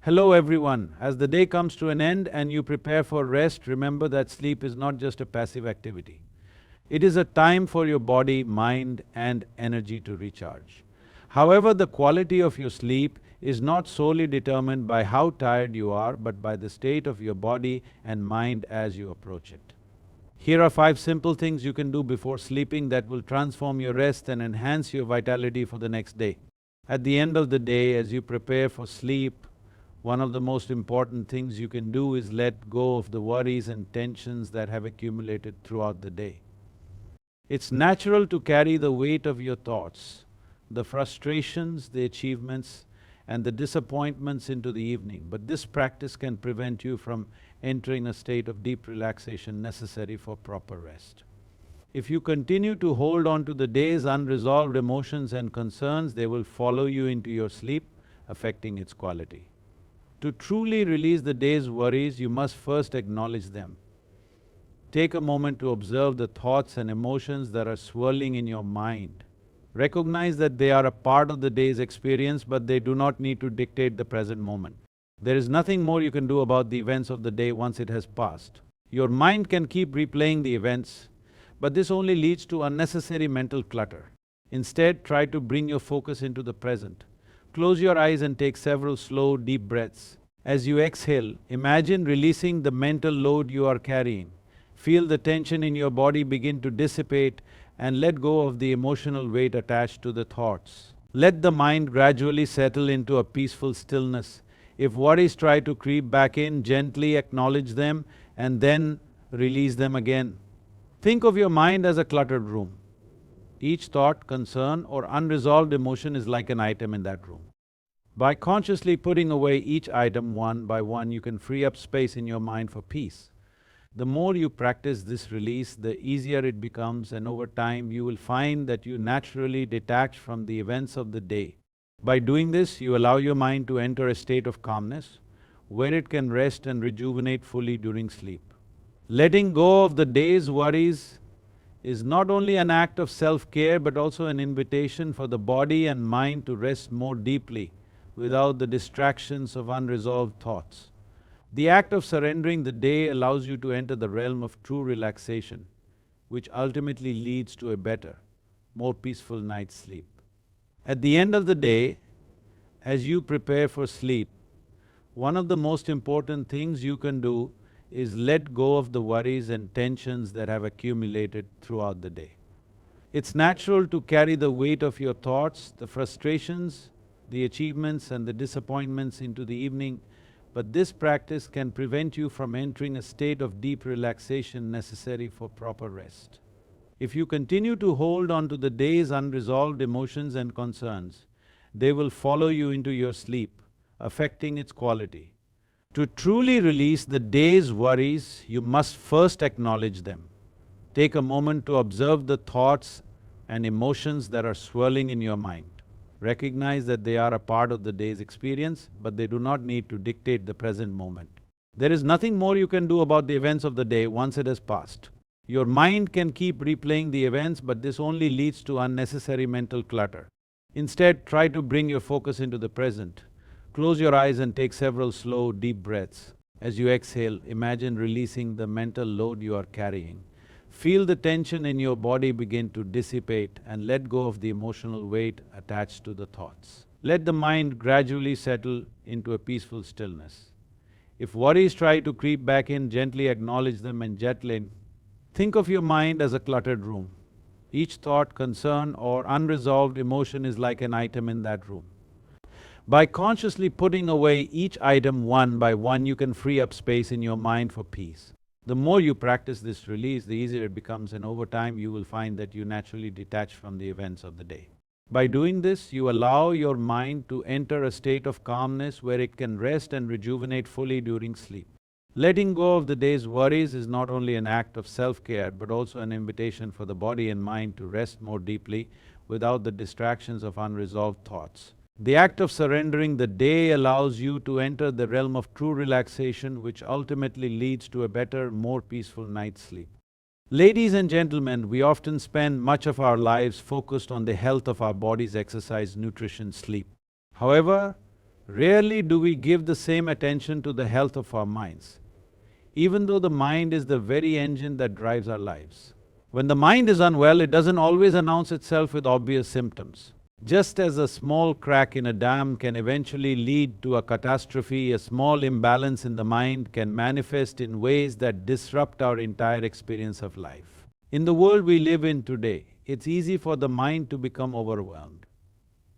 Hello everyone. As the day comes to an end and you prepare for rest, remember that sleep is not just a passive activity. It is a time for your body, mind and energy to recharge. However, the quality of your sleep is not solely determined by how tired you are, but by the state of your body and mind as you approach it. Here are 5 simple things you can do before sleeping that will transform your rest and enhance your vitality for the next day. At the end of the day, as you prepare for sleep, one of the most important things you can do is let go of the worries and tensions that have accumulated throughout the day. It's natural to carry the weight of your thoughts, the frustrations, the achievements and the disappointments into the evening, but this practice can prevent you from entering a state of deep relaxation necessary for proper rest. If you continue to hold on to the day's unresolved emotions and concerns, they will follow you into your sleep, affecting its quality. To truly release the day's worries, you must first acknowledge them. Take a moment to observe the thoughts and emotions that are swirling in your mind. Recognize that they are a part of the day's experience, but they do not need to dictate the present moment. There is nothing more you can do about the events of the day once it has passed. Your mind can keep replaying the events, but this only leads to unnecessary mental clutter. Instead, try to bring your focus into the present. Close your eyes and take several slow, deep breaths. As you exhale, imagine releasing the mental load you are carrying. Feel the tension in your body begin to dissipate and let go of the emotional weight attached to the thoughts. Let the mind gradually settle into a peaceful stillness. If worries try to creep back in, gently acknowledge them and then release them again. Think of your mind as a cluttered room. Each thought, concern or unresolved emotion is like an item in that room. By consciously putting away each item one by one, you can free up space in your mind for peace. The more you practice this release, the easier it becomes, and over time you will find that you naturally detach from the events of the day. By doing this, you allow your mind to enter a state of calmness, where it can rest and rejuvenate fully during sleep. Letting go of the day's worries is not only an act of self-care, but also an invitation for the body and mind to rest more deeply without the distractions of unresolved thoughts. The act of surrendering the day allows you to enter the realm of true relaxation, which ultimately leads to a better, more peaceful night's sleep. At the end of the day, as you prepare for sleep, one of the most important things you can do is let go of the worries and tensions that have accumulated throughout the day. It's natural to carry the weight of your thoughts, the frustrations, the achievements and the disappointments into the evening, but this practice can prevent you from entering a state of deep relaxation necessary for proper rest. If you continue to hold on to the day's unresolved emotions and concerns, they will follow you into your sleep, affecting its quality. To truly release the day's worries, you must first acknowledge them. Take a moment to observe the thoughts and emotions that are swirling in your mind. Recognize that they are a part of the day's experience, but they do not need to dictate the present moment. There is nothing more you can do about the events of the day once it has passed. Your mind can keep replaying the events, but this only leads to unnecessary mental clutter. Instead, try to bring your focus into the present. Close your eyes and take several slow, deep breaths. As you exhale, imagine releasing the mental load you are carrying. Feel the tension in your body begin to dissipate and let go of the emotional weight attached to the thoughts. Let the mind gradually settle into a peaceful stillness. If worries try to creep back in, gently acknowledge them and gently think of your mind as a cluttered room. Each thought, concern or unresolved emotion is like an item in that room. By consciously putting away each item one by one, you can free up space in your mind for peace. The more you practice this release, the easier it becomes, and over time you will find that you naturally detach from the events of the day. By doing this, you allow your mind to enter a state of calmness where it can rest and rejuvenate fully during sleep. Letting go of the day's worries is not only an act of self-care, but also an invitation for the body and mind to rest more deeply without the distractions of unresolved thoughts. The act of surrendering the day allows you to enter the realm of true relaxation, which ultimately leads to a better, more peaceful night's sleep. Ladies and gentlemen, we often spend much of our lives focused on the health of our bodies, exercise, nutrition, sleep. However, Rarely do we give the same attention to the health of our minds, even though the mind is the very engine that drives our lives. When the mind is unwell, it doesn't always announce itself with obvious symptoms. Just as a small crack in a dam can eventually lead to a catastrophe, a small imbalance in the mind can manifest in ways that disrupt our entire experience of life. In the world we live in today, it's easy for the mind to become overwhelmed.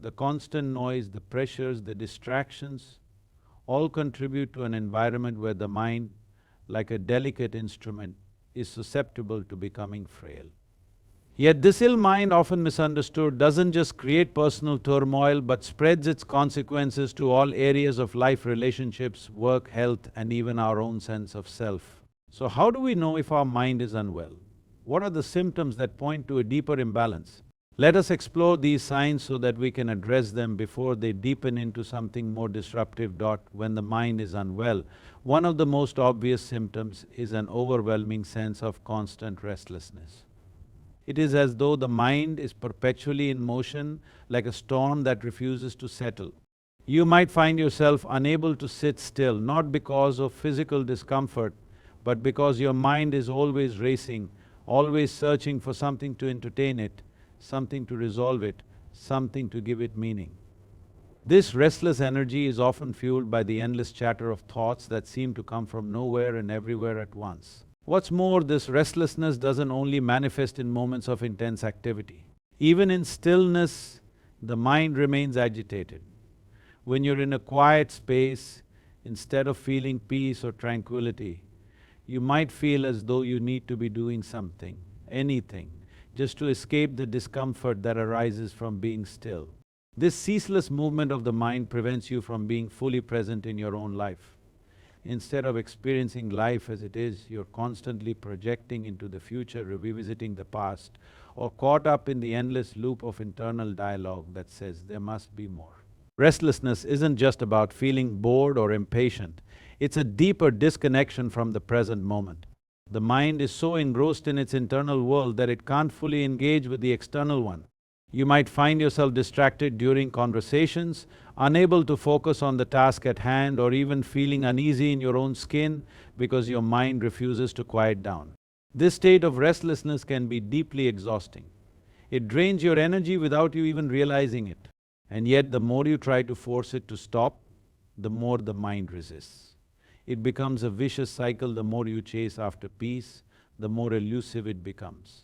The constant noise, the pressures, the distractions all contribute to an environment where the mind, like a delicate instrument, is susceptible to becoming frail. Yet this ill mind, often misunderstood, doesn't just create personal turmoil but spreads its consequences to all areas of life, relationships, work, health, and even our own sense of self. So how do we know if our mind is unwell? What are the symptoms that point to a deeper imbalance? Let us explore these signs so that we can address them before they deepen into something more disruptive. When the mind is unwell, one of the most obvious symptoms is an overwhelming sense of constant restlessness. It is as though the mind is perpetually in motion, like a storm that refuses to settle. You might find yourself unable to sit still, not because of physical discomfort, but because your mind is always racing, always searching for something to entertain it, something to resolve it, something to give it meaning. This restless energy is often fueled by the endless chatter of thoughts that seem to come from nowhere and everywhere at once. What's more, this restlessness doesn't only manifest in moments of intense activity. Even in stillness, the mind remains agitated. When you're in a quiet space, instead of feeling peace or tranquility, you might feel as though you need to be doing something, anything, just to escape the discomfort that arises from being still. This ceaseless movement of the mind prevents you from being fully present in your own life. Instead of experiencing life as it is, you're constantly projecting into the future, revisiting the past, or caught up in the endless loop of internal dialogue that says there must be more. Restlessness isn't just about feeling bored or impatient, it's a deeper disconnection from the present moment. The mind is so engrossed in its internal world that it can't fully engage with the external one. You might find yourself distracted during conversations, unable to focus on the task at hand, or even feeling uneasy in your own skin because your mind refuses to quiet down. This state of restlessness can be deeply exhausting. It drains your energy without you even realizing it. And yet, the more you try to force it to stop, the more the mind resists. It becomes a vicious cycle. The more you chase after peace, the more elusive it becomes.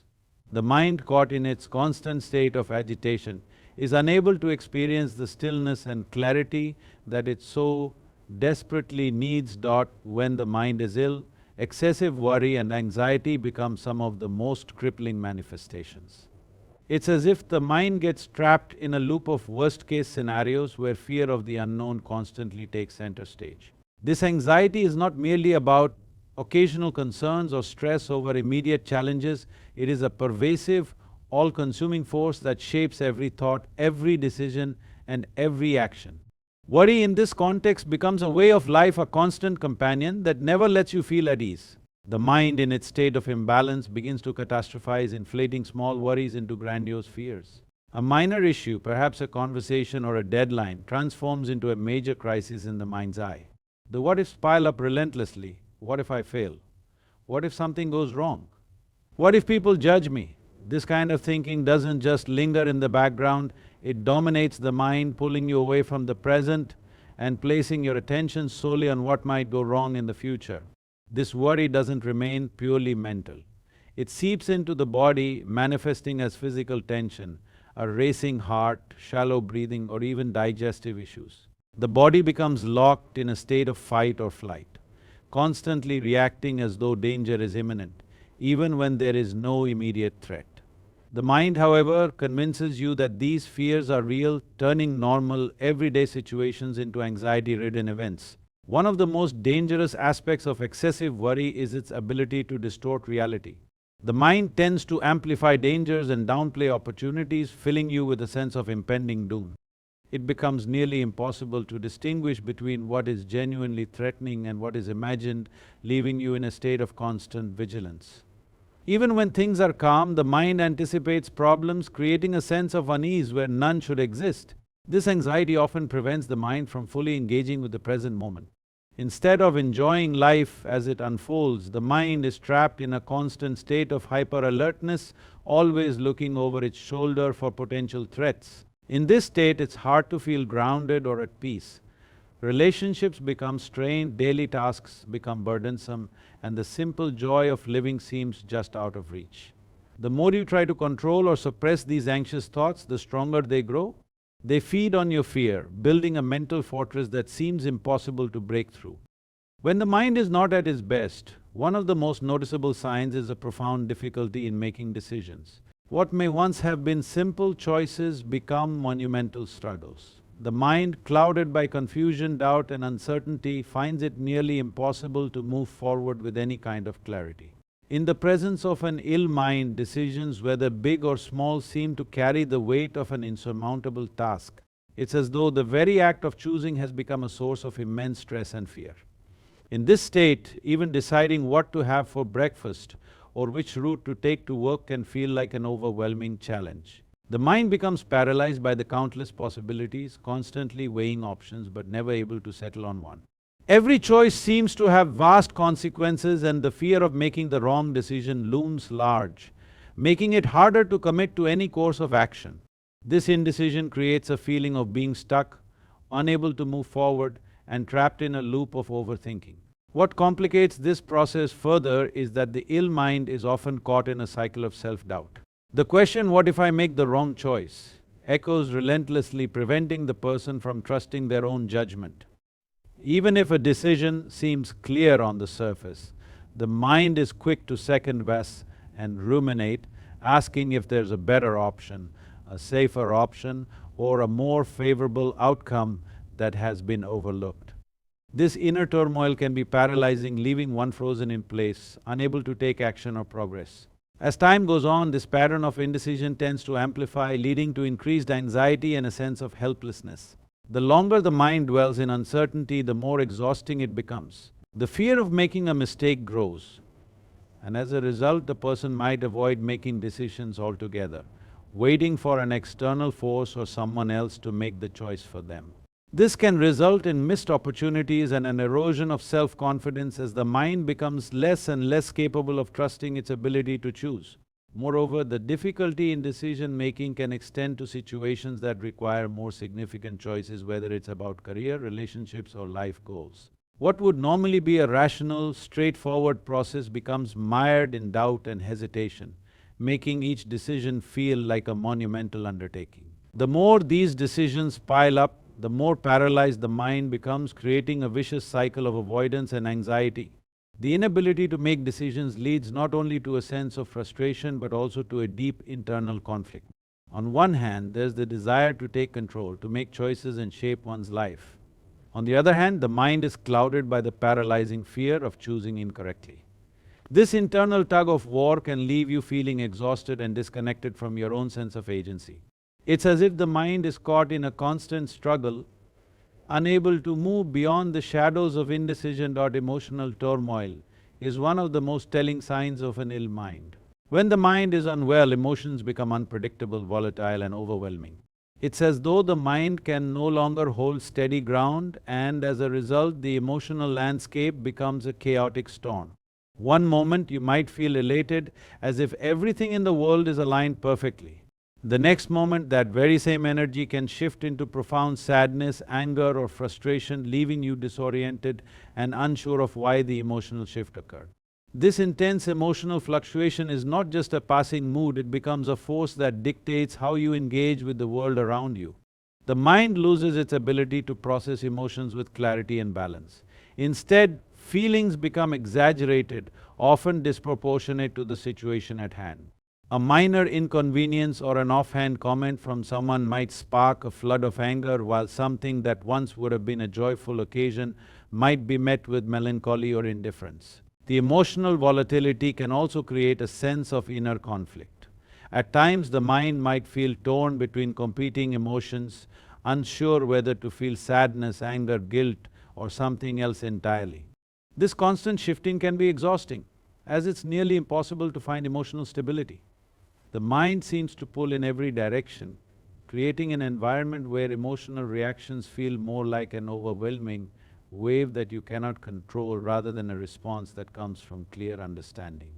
The mind, caught in its constant state of agitation, is unable to experience the stillness and clarity that it so desperately needs. When the mind is ill, excessive worry and anxiety become some of the most crippling manifestations. It's as if the mind gets trapped in a loop of worst-case scenarios where fear of the unknown constantly takes center stage. This anxiety is not merely about occasional concerns or stress over immediate challenges. It is a pervasive, all-consuming force that shapes every thought, every decision, and every action. Worry in this context becomes a way of life, a constant companion that never lets you feel at ease. The mind, in its state of imbalance, begins to catastrophize, inflating small worries into grandiose fears. A minor issue, perhaps a conversation or a deadline, transforms into a major crisis in the mind's eye. The what-ifs pile up relentlessly. What if I fail? What if something goes wrong? What if people judge me? This kind of thinking doesn't just linger in the background, it dominates the mind, pulling you away from the present and placing your attention solely on what might go wrong in the future. This worry doesn't remain purely mental. It seeps into the body, manifesting as physical tension, a racing heart, shallow breathing, or even digestive issues. The body becomes locked in a state of fight or flight, constantly reacting as though danger is imminent, even when there is no immediate threat. The mind, however, convinces you that these fears are real, turning normal, everyday situations into anxiety-ridden events. One of the most dangerous aspects of excessive worry is its ability to distort reality. The mind tends to amplify dangers and downplay opportunities, filling you with a sense of impending doom. It becomes nearly impossible to distinguish between what is genuinely threatening and what is imagined, leaving you in a state of constant vigilance. Even when things are calm, the mind anticipates problems, creating a sense of unease where none should exist. This anxiety often prevents the mind from fully engaging with the present moment. Instead of enjoying life as it unfolds, the mind is trapped in a constant state of hyper-alertness, always looking over its shoulder for potential threats. In this state, it's hard to feel grounded or at peace. Relationships become strained, daily tasks become burdensome, and the simple joy of living seems just out of reach. The more you try to control or suppress these anxious thoughts, the stronger they grow. They feed on your fear, building a mental fortress that seems impossible to break through. When the mind is not at its best, one of the most noticeable signs is a profound difficulty in making decisions. What may once have been simple choices become monumental struggles. The mind, clouded by confusion, doubt and uncertainty, finds it nearly impossible to move forward with any kind of clarity. In the presence of an ill mind, decisions, whether big or small, seem to carry the weight of an insurmountable task. It's as though the very act of choosing has become a source of immense stress and fear. In this state, even deciding what to have for breakfast or which route to take to work can feel like an overwhelming challenge. The mind becomes paralyzed by the countless possibilities, constantly weighing options but never able to settle on one. Every choice seems to have vast consequences, and the fear of making the wrong decision looms large, making it harder to commit to any course of action. This indecision creates a feeling of being stuck, unable to move forward, and trapped in a loop of overthinking. What complicates this process further is that the ill mind is often caught in a cycle of self-doubt. The question, "What if I make the wrong choice?" echoes relentlessly, preventing the person from trusting their own judgment. Even if a decision seems clear on the surface, the mind is quick to second-guess and ruminate, asking if there's a better option, a safer option, or a more favorable outcome that has been overlooked. This inner turmoil can be paralyzing, leaving one frozen in place, unable to take action or progress. As time goes on, this pattern of indecision tends to amplify, leading to increased anxiety and a sense of helplessness. The longer the mind dwells in uncertainty, the more exhausting it becomes. The fear of making a mistake grows, and as a result, the person might avoid making decisions altogether, waiting for an external force or someone else to make the choice for them. This can result in missed opportunities and an erosion of self-confidence as the mind becomes less and less capable of trusting its ability to choose. Moreover, the difficulty in decision-making can extend to situations that require more significant choices, whether it's about career, relationships, or life goals. What would normally be a rational, straightforward process becomes mired in doubt and hesitation, making each decision feel like a monumental undertaking. The more these decisions pile up, the more paralyzed the mind becomes, creating a vicious cycle of avoidance and anxiety. The inability to make decisions leads not only to a sense of frustration but also to a deep internal conflict. On one hand, there's the desire to take control, to make choices and shape one's life. On the other hand, the mind is clouded by the paralyzing fear of choosing incorrectly. This internal tug of war can leave you feeling exhausted and disconnected from your own sense of agency. It's as if the mind is caught in a constant struggle, unable to move beyond the shadows of indecision or emotional turmoil, is one of the most telling signs of an ill mind. When the mind is unwell, emotions become unpredictable, volatile and overwhelming. It's as though the mind can no longer hold steady ground, and as a result, the emotional landscape becomes a chaotic storm. One moment you might feel elated, as if everything in the world is aligned perfectly. The next moment, that very same energy can shift into profound sadness, anger or frustration, leaving you disoriented and unsure of why the emotional shift occurred. This intense emotional fluctuation is not just a passing mood, it becomes a force that dictates how you engage with the world around you. The mind loses its ability to process emotions with clarity and balance. Instead, feelings become exaggerated, often disproportionate to the situation at hand. A minor inconvenience or an offhand comment from someone might spark a flood of anger, while something that once would have been a joyful occasion might be met with melancholy or indifference. The emotional volatility can also create a sense of inner conflict. At times, the mind might feel torn between competing emotions, unsure whether to feel sadness, anger, guilt, or something else entirely. This constant shifting can be exhausting, as it's nearly impossible to find emotional stability. The mind seems to pull in every direction, creating an environment where emotional reactions feel more like an overwhelming wave that you cannot control rather than a response that comes from clear understanding.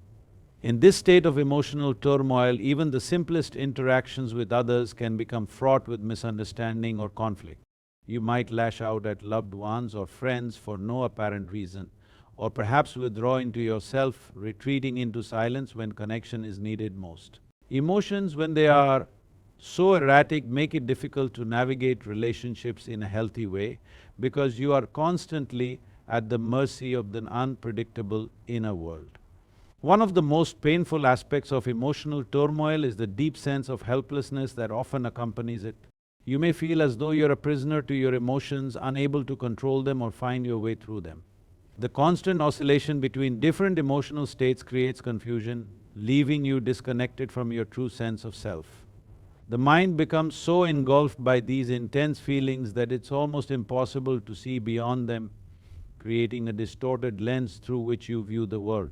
In this state of emotional turmoil, even the simplest interactions with others can become fraught with misunderstanding or conflict. You might lash out at loved ones or friends for no apparent reason, or perhaps withdraw into yourself, retreating into silence when connection is needed most. Emotions, when they are so erratic, make it difficult to navigate relationships in a healthy way because you are constantly at the mercy of the unpredictable inner world. One of the most painful aspects of emotional turmoil is the deep sense of helplessness that often accompanies it. You may feel as though you're a prisoner to your emotions, unable to control them or find your way through them. The constant oscillation between different emotional states creates confusion, leaving you disconnected from your true sense of self. The mind becomes so engulfed by these intense feelings that it's almost impossible to see beyond them, creating a distorted lens through which you view the world.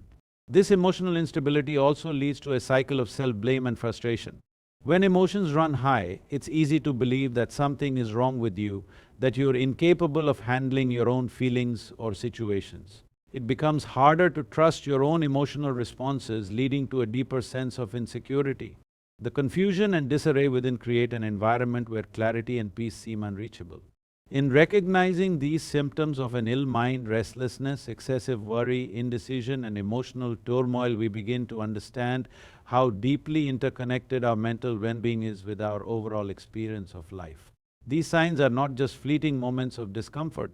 This emotional instability also leads to a cycle of self-blame and frustration. When emotions run high, it's easy to believe that something is wrong with you, that you're incapable of handling your own feelings or situations. It becomes harder to trust your own emotional responses, leading to a deeper sense of insecurity. The confusion and disarray within create an environment where clarity and peace seem unreachable. In recognizing these symptoms of an ill mind, restlessness, excessive worry, indecision, and emotional turmoil, we begin to understand how deeply interconnected our mental well-being is with our overall experience of life. These signs are not just fleeting moments of discomfort,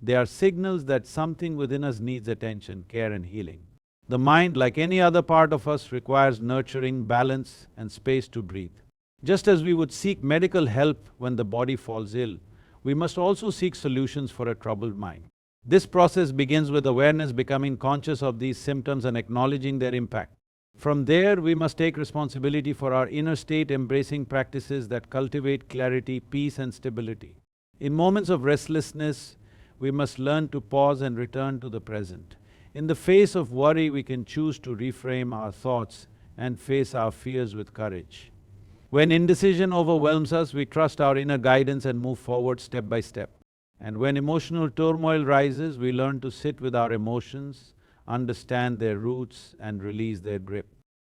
they are signals that something within us needs attention, care, and healing. The mind, like any other part of us, requires nurturing, balance, and space to breathe. Just as we would seek medical help when the body falls ill, we must also seek solutions for a troubled mind. This process begins with awareness, becoming conscious of these symptoms and acknowledging their impact. From there, we must take responsibility for our inner state, embracing practices that cultivate clarity, peace, and stability. In moments of restlessness, we must learn to pause and return to the present. In the face of worry, we can choose to reframe our thoughts and face our fears with courage. When indecision overwhelms us, we trust our inner guidance and move forward step by step. And when emotional turmoil rises, we learn to sit with our emotions, understand their roots, and release their grip.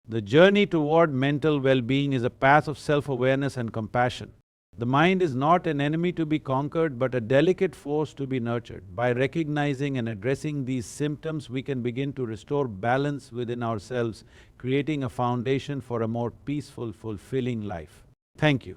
The journey toward mental well-being is a path of self-awareness and compassion. The mind is not an enemy to be conquered, but a delicate force to be nurtured. By recognizing and addressing these symptoms, we can begin to restore balance within ourselves, creating a foundation for a more peaceful, fulfilling life. Thank you.